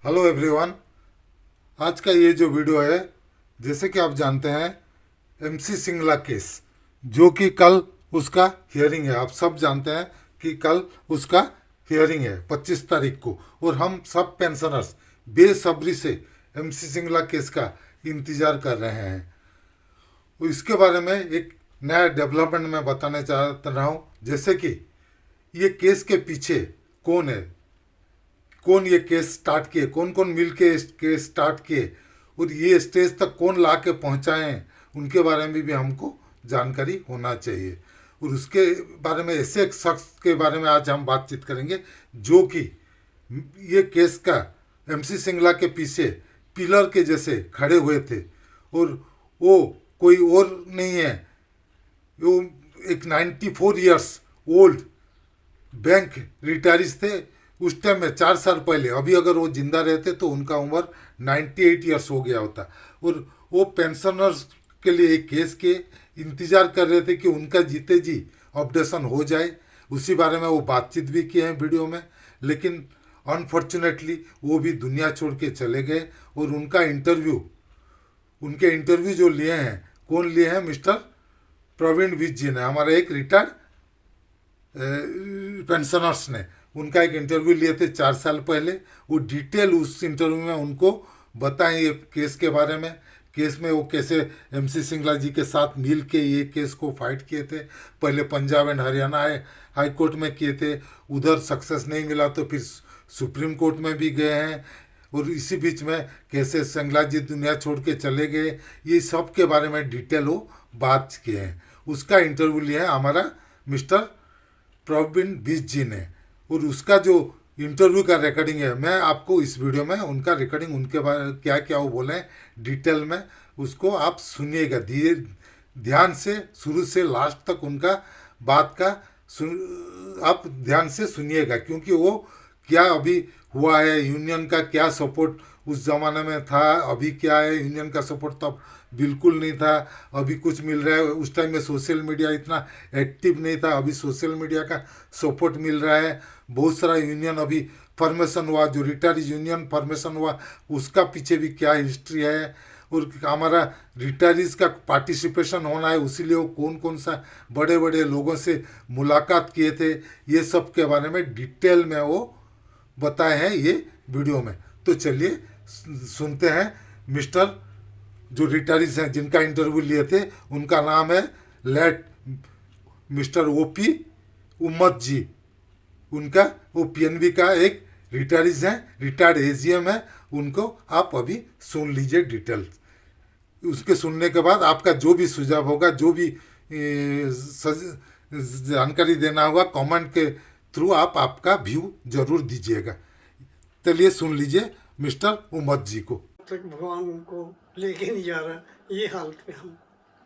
Hello everyone. आज का ये जो वीडियो है, जैसे कि आप जानते हैं, एमसी सिंगला केस, जो कि कल उसका हियरिंग है। आप सब जानते हैं कि कल उसका हियरिंग है 25 तारीख को, और हम सब पेंशनर्स बेसब्री से एमसी सिंगला केस का इंतज़ार कर रहे हैं। तो इसके बारे में एक नया डेवलपमेंट मैं बताना चाह रहा हूँ। जैसे कि ये केस के पीछे कौन है, कौन ये केस स्टार्ट किए, कौन कौन मिल के इस केस स्टार्ट किए, और ये स्टेज तक कौन ला के पहुँचाए हैं, उनके बारे में भी हमको जानकारी होना चाहिए। और उसके बारे में ऐसे एक शख्स के बारे में आज हम बातचीत करेंगे जो कि ये केस का एमसी सिंगला के पीछे पिलर के जैसे खड़े हुए थे। और वो कोई और नहीं है, वो एक 94 ईयर्स ओल्ड बैंक रिटायरीज थे उस टाइम में, 4 साल पहले। अभी अगर वो जिंदा रहते तो उनका उम्र 98 ईयर्स हो गया होता। और वो पेंशनर्स के लिए एक केस के इंतज़ार कर रहे थे कि उनका जीते जी ऑपरेशन हो जाए। उसी बारे में वो बातचीत भी किए हैं वीडियो में, लेकिन अनफॉर्चुनेटली वो भी दुनिया छोड़ के चले गए। और उनके इंटरव्यू जो लिए हैं, कौन लिए हैं? मिस्टर प्रवीण विज जी ने, हमारे एक रिटायर्ड पेंशनर्स ने उनका एक इंटरव्यू लिए थे 4 साल पहले। वो डिटेल उस इंटरव्यू में उनको बताएं ये केस के बारे में, केस में वो कैसे एमसी सिंगला जी के साथ मिल के ये केस को फाइट किए थे। पहले Punjab and Haryana high court में किए थे, उधर सक्सेस नहीं मिला तो फिर सुप्रीम कोर्ट में भी गए हैं। और इसी बीच में कैसे सिंगला जी दुनिया छोड़ के चले गए, ये सब के बारे में डिटेल वो बात किए हैं। उसका इंटरव्यू लिया है हमारा मिस्टर प्रवीण बिज जी ने। और उसका जो इंटरव्यू का रिकॉर्डिंग है, मैं आपको इस वीडियो में उनका रिकॉर्डिंग, उनके बारे क्या क्या वो बोले डिटेल में, उसको आप सुनिएगा धीरे ध्यान से, शुरू से लास्ट तक उनका बात का आप ध्यान से सुनिएगा। क्योंकि वो क्या अभी हुआ है, यूनियन का क्या सपोर्ट उस ज़माने में था, अभी क्या है, यूनियन का सपोर्ट तब बिल्कुल नहीं था, अभी कुछ मिल रहा है। उस टाइम में सोशल मीडिया इतना एक्टिव नहीं था, अभी सोशल मीडिया का सपोर्ट मिल रहा है। बहुत सारा यूनियन अभी फॉर्मेशन हुआ, जो रिटायर्ड यूनियन फॉर्मेशन हुआ उसका पीछे भी क्या हिस्ट्री है, और हमारा रिटायरीज का पार्टिसिपेशन होना है, उसीलिए वो कौन कौन सा बड़े बड़े लोगों से मुलाकात किए थे, ये सब के बारे में डिटेल में वो बताए हैं ये वीडियो में। तो चलिए सुनते हैं। मिस्टर जो रिटायरीज हैं जिनका इंटरव्यू लिए थे, उनका नाम है लेट मिस्टर ओपी उम्मद जी। उनका वो पीएनबी का एक रिटायरीज हैं, रिटायर्ड एजीएम है। उनको आप अभी सुन लीजिए डिटेल्स। उसके सुनने के बाद आपका जो भी सुझाव होगा, जो भी जानकारी देना होगा, कमेंट के थ्रू आप आपका व्यू जरूर दीजिएगा। चलिए सुन लीजिए मिस्टर उम्मद जी को। तक भगवान उनको लेके नहीं जा रहा, ये हालत पे हम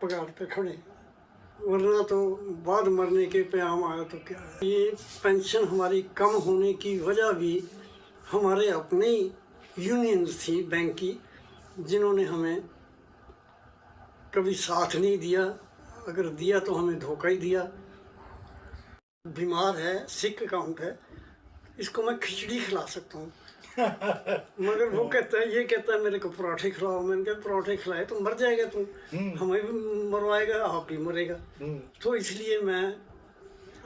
पगार पे खड़े हैं। वरना तो बाद मरने के प्याम आया तो क्या है। ये पेंशन हमारी कम होने की वजह भी हमारे अपने यूनियन थी बैंक की, जिन्होंने हमें कभी साथ नहीं दिया, अगर दिया तो हमें धोखा ही दिया। बीमार है, सिक अकाउंट है, इसको मैं खिचड़ी खिला सकता हूँ मगर वो कहता है, ये कहता है मेरे को पराठे खिलाओ। मैंने कहा पराठे खिलाए तो मर जाएगा तू, हमें भी मरवाएगा, आप भी मरेगा। तो इसलिए मैं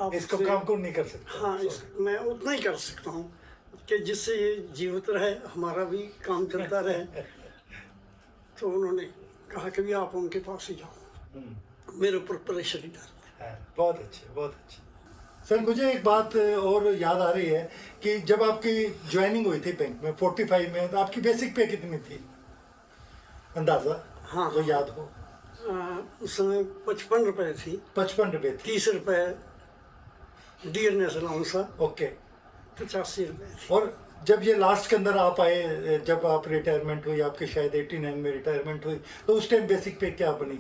आप इसको काम को नहीं कर सकता। हाँ, मैं उतना ही कर सकता हूँ कि जिससे ये जीवित रहे, हमारा भी काम चलता रहे। तो उन्होंने कहा कि भी आप उनके पास ही जाओ, मेरे ऊपर प्रेशर ही डाल। बहुत अच्छे, बहुत अच्छे। सर मुझे एक बात और याद आ रही है कि जब आपकी ज्वाइनिंग हुई थी बैंक में 45 में, तो आपकी बेसिक पे कितनी थी अंदाजा? हाँ, तो याद हो? उस समय 55 रुपये थी। 55 रुपये थी। 30 रुपये डियरनेस अलाउंस, ओके। 85 रुपये थी। और जब ये लास्ट के अंदर आप आए, जब आप रिटायरमेंट हुई, आपके शायद 89 में रिटायरमेंट हुई, तो उस टाइम बेसिक पे क्या बनी?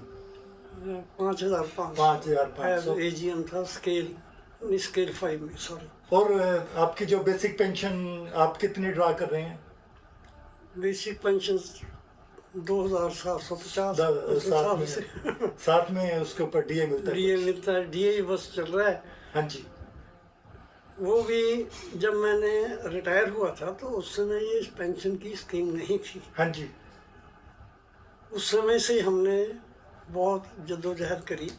5500 एजीएम था, स्केल 5 में, सॉरी। और आपकी जो बेसिक पेंशन आप कितनी ड्रा कर रहे हैं? बेसिक पेंशन 2750 साथ में उसके ऊपर डीए मिलता है। डीए मिलता है, डीए बस चल रहा है। हाँ जी। वो भी जब मैंने रिटायर हुआ था तो उस समय ये पेंशन की स्कीम नहीं थी। हाँ जी। उस समय से हमने बहुत जद्दोजहद करी।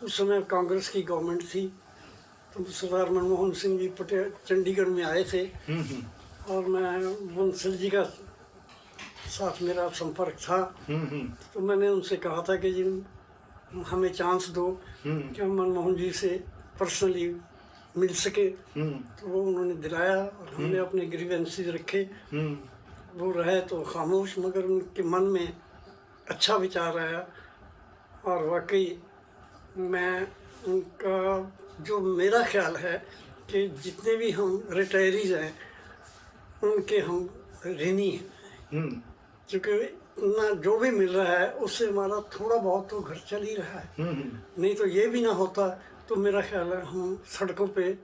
उस समय कांग्रेस की गवर्नमेंट थी, तो सरदार मनमोहन सिंह जी पटेल चंडीगढ़ में आए थे और मैं बंसल जी का साथ मेरा संपर्क था। तो मैंने उनसे कहा था कि जी हमें चांस दो कि हम मनमोहन जी से पर्सनली मिल सके। तो वो उन्होंने दिलाया और हमने अपने ग्रीवेंसेस रखे। वो रहे तो खामोश, मगर उनके मन में अच्छा विचार आया और वाकई मैं उनका जो मेरा ख्याल है कि जितने भी हम रिटायरीज हैं उनके हम ऋणी हैं, क्योंकि ना जो भी मिल रहा है उससे हमारा थोड़ा बहुत तो घर चल ही रहा है। नहीं तो ये भी ना होता तो मेरा ख्याल है हम सड़कों पे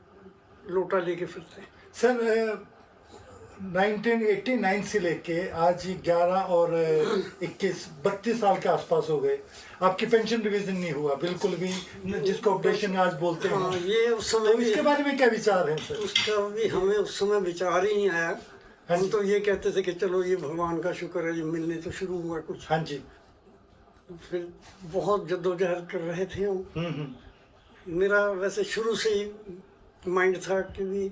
लोटा लेके फिरते। सर 1989 से लेके आज 11 और 21 32 साल के आसपास हो गए, आपकी पेंशन रिवीजन नहीं हुआ बिल्कुल भी, जिसको अपडेशन आज बोलते हैं। हाँ, ये उस समय तो इसके बारे में क्या विचार है सर? उसका भी हमें उस समय विचार ही नहीं आया। हम तो ये कहते थे कि चलो ये भगवान का शुक्र है, ये मिलने तो शुरू हुआ कुछ। हाँ जी। फिर बहुत जद्दोजहद कर रहे थे हम। मेरा वैसे शुरू से ही माइंड था कि भी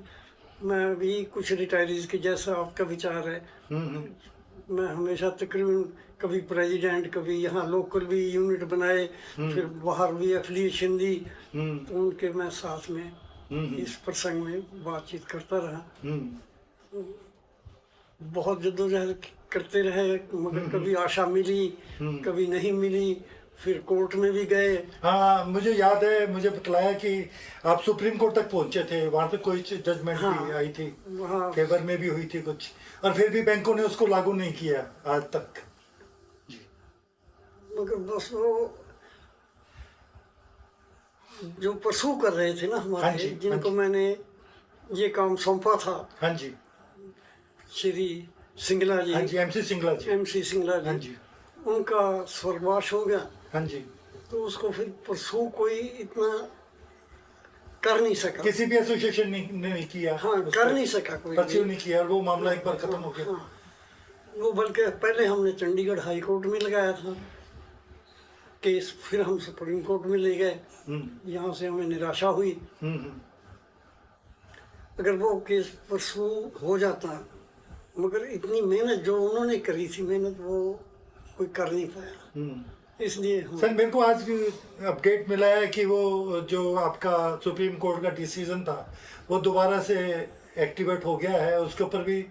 मैं भी कुछ रिटायरीज के जैसा आपका विचार है। मैं हमेशा तकरीबन कभी प्रेसिडेंट, कभी यहाँ लोकल भी यूनिट बनाए, फिर बाहर भी एफिलिएशन दी, तो उनके मैं साथ में इस प्रसंग में बातचीत करता रहा। बहुत जद्दोजहद करते रहे, मगर कभी आशा मिली, कभी नहीं मिली। फिर कोर्ट में भी गए। हाँ, मुझे याद है, मुझे बतलाया कि आप सुप्रीम कोर्ट तक पहुंचे थे, वहाँ पे कोई जजमेंट भी आई थी, वहाँ फेवर में भी हुई थी कुछ, और फिर भी बैंकों ने उसको लागू नहीं किया आज तक। मगर बस वो जो परसू कर रहे थे ना हमारे, हाँ जी, जिनको हाँ जी। मैंने ये काम सौंपा था, हाँ जी। श्री सिंगला जी, हाँ जी, MC सिंगला जी। MC सिंगला हाँ जी, जी। उनका स्वर्गवास हो गया। हाँ जी। तो उसको फिर परसू कोई इतना कर नहीं सका, किसी भी एसोसिएशन ने नहीं किया। हाँ, कर नहीं सका कोई परस्यू भी। नहीं किया, और वो मामला एक बार खत्म हो गया। हाँ, वो बल्कि पहले हमने चंडीगढ़ हाई कोर्ट में लगाया था केस, फिर हम सुप्रीम कोर्ट में ले गए। यहाँ से हमें निराशा हुई। अगर वो केस परसू हो जाता, मगर इतनी मेहनत जो उन्होंने करी थी, मेहनत वो कोई कर नहीं पाया। इसलिए सर मेरे को आज अपडेट मिला है कि वो जो आपका सुप्रीम कोर्ट का डिसीजन था वो दोबारा से एक्टिवेट हो गया है, उसके ऊपर भी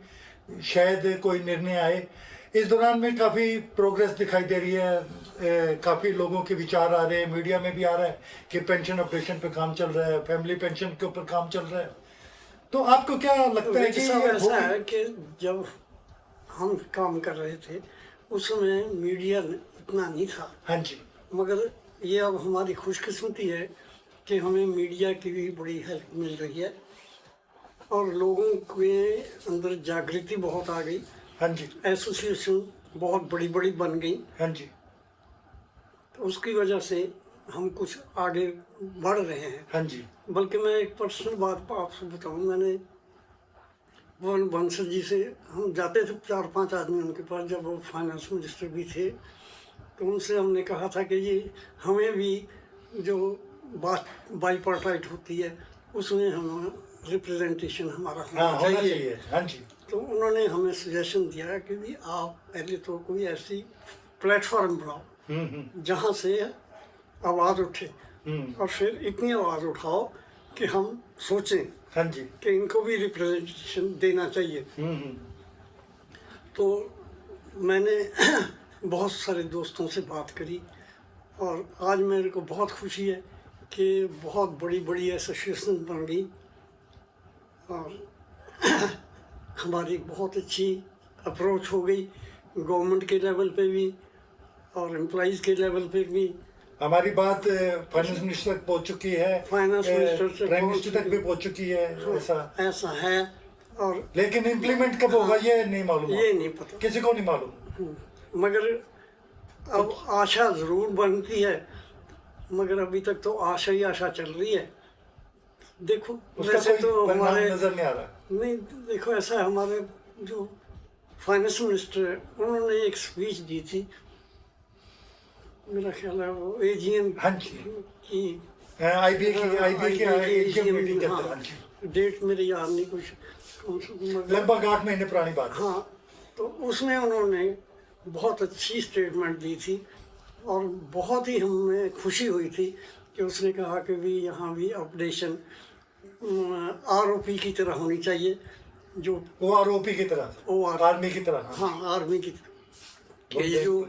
शायद कोई निर्णय आए। इस दौरान में काफ़ी प्रोग्रेस दिखाई दे रही है, काफ़ी लोगों के विचार आ रहे हैं, मीडिया में भी आ रहा है कि पेंशन अपडेशन पे काम चल रहा है, फैमिली पेंशन के ऊपर काम चल रहा है। तो आपको क्या लगता है कि ऐसा है कि जब हम काम कर रहे थे उस समय मीडिया इतना नहीं था। हाँ जी। मगर ये अब हमारी खुशकिस्मती है कि हमें मीडिया की भी बड़ी हेल्प मिल रही है और लोगों के अंदर जागृति बहुत आ गई। हाँ जी। एसोसिएशन बहुत बड़ी बड़ी बन गई। हाँ जी। तो उसकी वजह से हम कुछ आगे बढ़ रहे हैं। हाँ जी। बल्कि मैं एक पर्सनल बात आपसे बताऊं, मैंने बंसल जी से हम जाते थे 4-5 आदमी उनके पास, जब वो फाइनेंस मिनिस्टर भी थे, तो उनसे हमने कहा था कि ये हमें भी जो बात बाईपार्टाइट होती है उसमें हम रिप्रेजेंटेशन हमारा हाँ, होना होना चाहिए। चाहिए। हाँ जी। तो उन्होंने हमें सजेशन दिया कि भी आप पहले तो कोई ऐसी प्लेटफॉर्म बनाओ जहाँ से आवाज़ उठे, और फिर इतनी आवाज़ उठाओ कि हम सोचें हाँ जी। कि इनको भी रिप्रेजेंटेशन देना चाहिए। तो मैंने बहुत सारे दोस्तों से बात करी और आज मेरे को बहुत खुशी है कि बहुत बड़ी बड़ी एसोसिएशन बन गई और हमारी बहुत अच्छी अप्रोच हो गई गवर्नमेंट के लेवल पे भी और एम्प्लॉइज़ के लेवल पे भी। हमारी बात फाइनेंस मिनिस्टर तक पहुंच चुकी है, फाइनेंस मिनिस्टर से प्राइम मिनिस्टर तक भी पहुंच चुकी है। ऐसा है, और लेकिन इम्प्लीमेंट कब होगा ये नहीं मालूम, ये नहीं पता, किसी को नहीं मालूम। मगर अब आशा ज़रूर बनती है, मगर अभी तक तो आशा ही आशा चल रही है। देखो उसका वैसे कोई तो परिणाम हमारे नजर नहीं आ रहा। नहीं, देखो ऐसा है, हमारे जो फाइनेंस मिनिस्टर है उन्होंने एक स्पीच दी थी, मेरा ख्याल है वो एजीएम हाँ जी। की आईबीए की AGM मीटिंग के अंदर। हाँ जी। डेट मेरे याद नहीं कुछ मगर लगभग 8 महीने पुरानी बात है। हाँ, तो उसमें उन्होंने बहुत अच्छी स्टेटमेंट दी थी और बहुत ही हमें खुशी हुई थी कि उसने कहा कि भी यहाँ भी अपडेशन आरओपी की तरह होनी चाहिए, जो OROP की तरह, OR आर्मी की तरह। हाँ। हाँ आर्मी की तरह। ये जो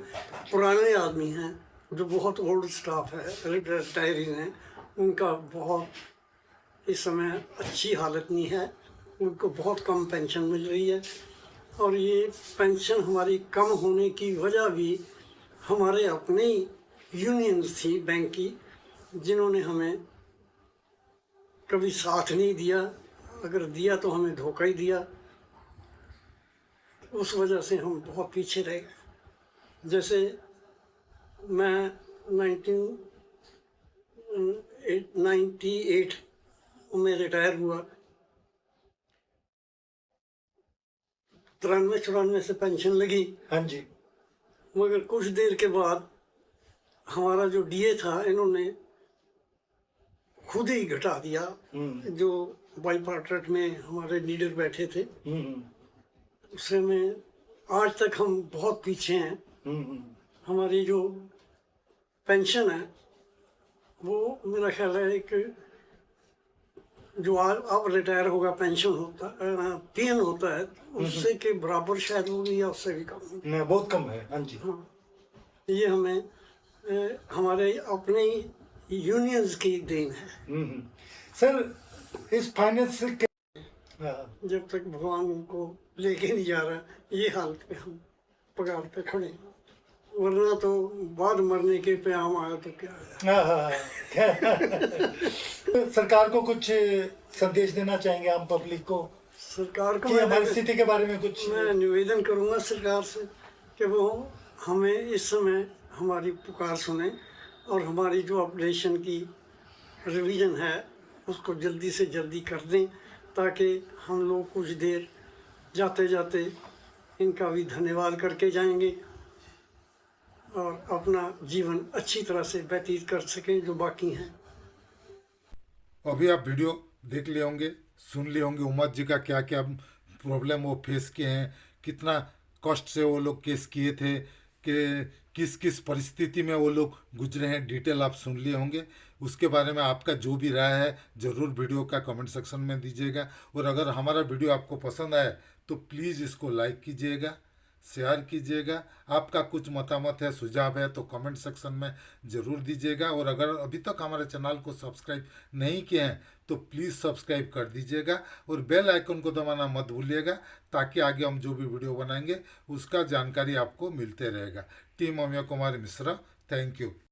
पुराने आदमी हैं, जो बहुत ओल्ड स्टाफ है, रिटायरिंग हैं, उनका बहुत इस समय अच्छी हालत नहीं है, उनको बहुत कम पेंशन मिल रही है। और ये पेंशन हमारी कम होने की वजह भी हमारे अपने यूनियंस थी बैंक की, जिन्होंने हमें कभी साथ नहीं दिया, अगर दिया तो हमें धोखा ही दिया। उस वजह से हम बहुत पीछे रह गए। जैसे मैं 1998 में रिटायर हुआ, 93-94 से पेंशन लगी, हाँ जी। मगर कुछ देर के बाद हमारा जो डीए था इन्होंने खुद ही घटा दिया। जो बाईपार्टेट में हमारे लीडर बैठे थे, उससे में आज तक हम बहुत पीछे हैं। हमारी जो पेंशन है वो मेरा ख्याल है एक जो आज अब रिटायर होगा पेंशन होता पीएन होता है, उससे के बराबर शायद होगी या उससे भी कम होगी। नहीं, बहुत कम है। हाँ जी। हाँ, ये हमें हमारे अपने यूनियंस की देन है। सर इस फाइनेंस के जब तक भगवान उनको लेके नहीं जा रहा, ये हालत पे हम पगार पे खड़े हैं। वरना तो बाद मरने के पे आम आया तो क्या है। सरकार को कुछ संदेश देना चाहेंगे आम पब्लिक को सरकार को कि हमारी स्थिति के बारे में कुछ? मैं निवेदन करूंगा सरकार से कि वो हमें इस समय हमारी पुकार सुने और हमारी जो अपडेशन की रिवीजन है उसको जल्दी से जल्दी कर दें, ताकि हम लोग कुछ देर जाते जाते इनका भी धन्यवाद करके जाएंगे और अपना जीवन अच्छी तरह से व्यतीत कर सकें जो बाकी हैं। अभी आप वीडियो देख लिए होंगे, सुन लिए होंगे उमर जी का क्या क्या प्रॉब्लम वो फेस किए हैं, कितना कष्ट से वो लोग केस किए थे, कि किस किस परिस्थिति में वो लोग गुजरे हैं, डिटेल आप सुन लिए होंगे। उसके बारे में आपका जो भी राय है ज़रूर वीडियो का कमेंट सेक्शन में दीजिएगा। और अगर हमारा वीडियो आपको पसंद आए तो प्लीज़ इसको लाइक कीजिएगा, शेयर कीजिएगा। आपका कुछ मतामत है, सुझाव है तो कमेंट सेक्शन में ज़रूर दीजिएगा। और अगर अभी तक हमारे चैनल को सब्सक्राइब नहीं किए हैं तो प्लीज़ सब्सक्राइब कर दीजिएगा और बेल आइकन को दबाना मत भूलिएगा, ताकि आगे हम जो भी वीडियो बनाएंगे उसका जानकारी आपको मिलते रहेगा। Team Amiya Kumar Mishra, thank you.